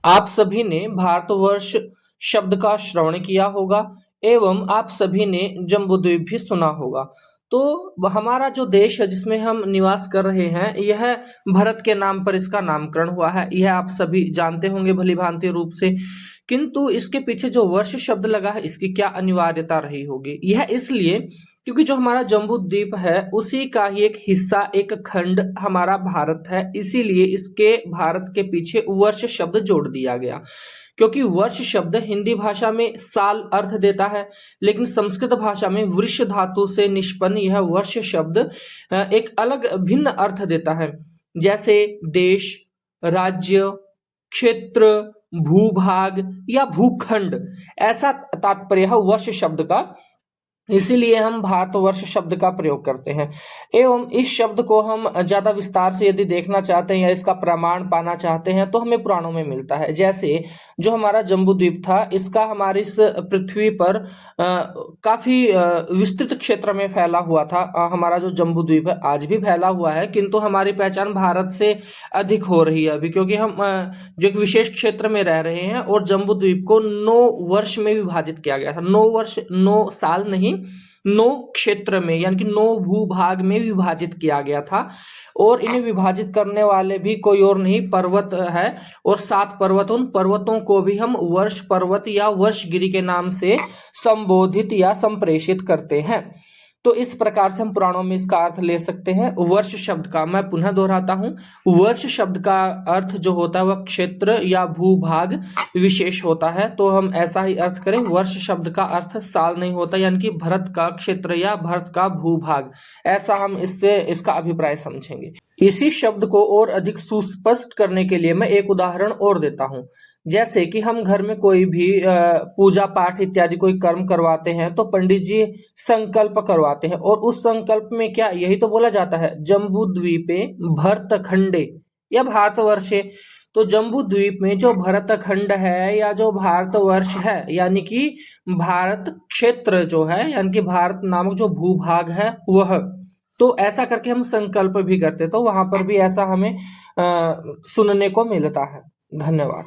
आप सभी ने भारतवर्ष शब्द का श्रवण किया होगा एवं आप सभी ने जम्बूद्वीप भी सुना होगा। तो हमारा जो देश है जिसमें हम निवास कर रहे हैं, यह भारत के नाम पर इसका नामकरण हुआ है। यह आप सभी जानते होंगे भली भांति रूप से। किंतु इसके पीछे जो वर्ष शब्द लगा है, इसकी क्या अनिवार्यता रही होगी? यह इसलिए क्योंकि जो हमारा जम्बू द्वीप है उसी का ही एक हिस्सा, एक खंड हमारा भारत है। इसीलिए इसके भारत के पीछे वर्ष शब्द जोड़ दिया गया। क्योंकि वर्ष शब्द हिंदी भाषा में साल अर्थ देता है, लेकिन संस्कृत भाषा में वृष धातु से निष्पन्न यह वर्ष शब्द एक अलग भिन्न अर्थ देता है। जैसे देश, राज्य, क्षेत्र, भूभाग या भूखंड, ऐसा तात्पर्य है वर्ष शब्द का। इसीलिए हम भारतवर्ष शब्द का प्रयोग करते हैं। एवं इस शब्द को हम ज्यादा विस्तार से यदि देखना चाहते हैं या इसका प्रमाण पाना चाहते हैं तो हमें पुराणों में मिलता है। जैसे जो हमारा जम्बू द्वीप था, इसका हमारी इस पृथ्वी पर काफी विस्तृत क्षेत्र में फैला हुआ था। हमारा जो जम्बू द्वीप है आज भी फैला हुआ है, किंतु हमारी पहचान भारत से अधिक हो रही है अभी, क्योंकि हम जो एक विशेष क्षेत्र में रह रहे हैं। और जम्बू द्वीप को 9 वर्ष में विभाजित किया गया था। 9 वर्ष, 9 साल नहीं, 9 क्षेत्र में यानी कि 9 भूभाग में विभाजित किया गया था। और इन्हें विभाजित करने वाले भी कोई और नहीं, पर्वत है। और 7 पर्वत, उन पर्वतों को भी हम वर्ष पर्वत या वर्षगिरि के नाम से संबोधित या संप्रेषित करते हैं। तो इस प्रकार से हम पुराणों में इसका अर्थ ले सकते हैं वर्ष शब्द का। मैं पुनः दोहराता हूं, वर्ष शब्द का अर्थ जो होता है वह क्षेत्र या भूभाग विशेष होता है। तो हम ऐसा ही अर्थ करें, वर्ष शब्द का अर्थ साल नहीं होता, यानी कि भारत का क्षेत्र या भारत का भूभाग, ऐसा हम इससे इसका अभिप्राय समझेंगे। इसी शब्द को और अधिक सुस्पष्ट करने के लिए मैं एक उदाहरण और देता हूं। जैसे कि हम घर में कोई भी पूजा पाठ इत्यादि कोई कर्म करवाते हैं तो पंडित जी संकल्प करवाते हैं, और उस संकल्प में क्या यही तो बोला जाता है, जम्बू द्वीपे भरतखंडे या भारतवर्षे। तो जम्बू द्वीप में जो भरतखंड है या जो भारतवर्ष है, यानी कि भारत क्षेत्र जो है, यानी कि भारत नामक जो भूभाग है वह। तो ऐसा करके हम संकल्प भी करते, तो वहां पर भी ऐसा हमें सुनने को मिलता है। धन्यवाद।